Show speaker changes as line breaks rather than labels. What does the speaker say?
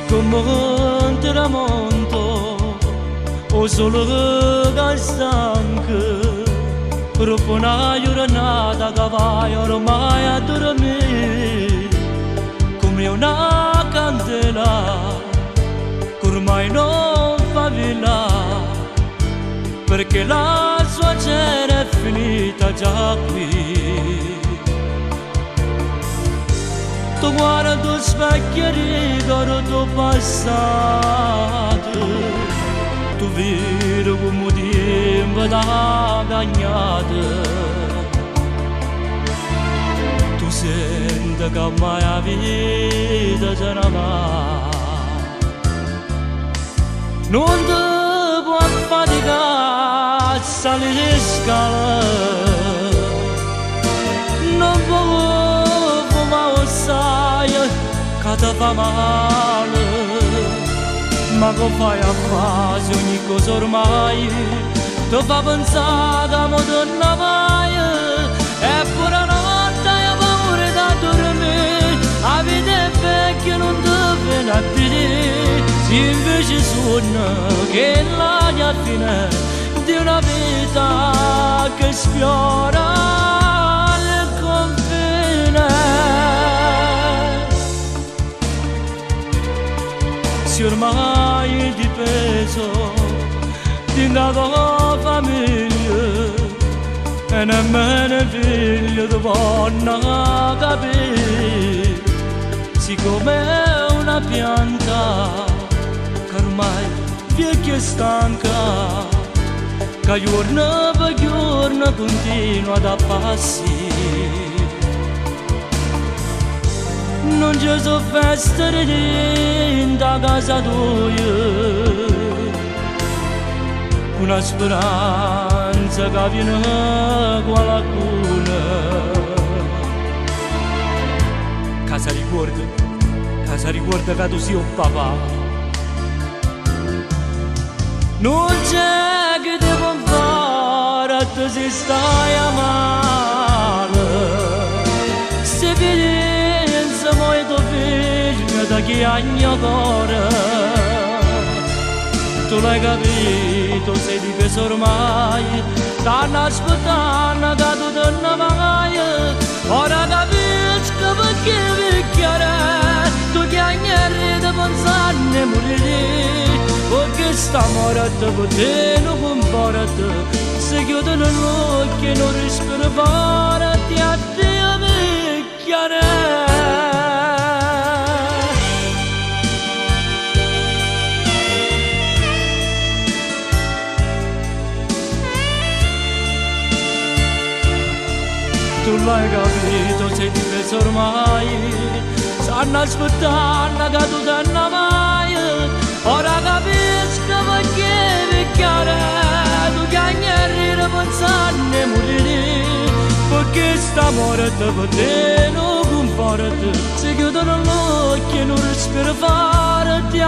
come un tramonto o solo che stanco dopo una giornata che vai ormai a dormire come una candela che ormai non fa villa perché la sua cena è finita già qui. Tu guarda tu specchio ricordo tuo passato, tu vedi come tempo t'ha bagnato, tu senti che mai la vita se ne va, non ti può faticare a salire le scale, non può fumare assai che ti fa male, ma che fai a fare se ogni cosa ormai ti fa pensare che mo te ne vai, eppure la notte hai paura da dormire, la vita è vecchia non ti viene a dire, se invece suona che la mia fine di una vita che sfiora il confine. Se ormai di peso di una tua famiglia e nemmeno il figlio ti può capire, siccome è una pianta che ormai vecchia e stanca, che giorno per giorno continua ad appassire. Non ci sono feste in casa tua, una speranza che viene qualcuno. Casa ricorda che tu sei un papà. Non c'è che ti può fare se stai a male, se pensa mai tuo figlio da chi ha il mio cuore, tu l'hai capito, sei di peso ormai, stanno aspettando che tu te ne vai, ora capisco perché picchiare, tu ti agneri di pensarne morire, perché sta morte per te non comporta, se chiudono l'occhio e non respiro fare, ti addio picchiare. Tu l'hai capito, sei difeso ormai, stanno aspettando che tu te ne vai, ora capisco perché picchiare, tu che agneri pensarne morire, perché sta morte per te non comporta, se chiudono l'occhio e non respiro fare, ti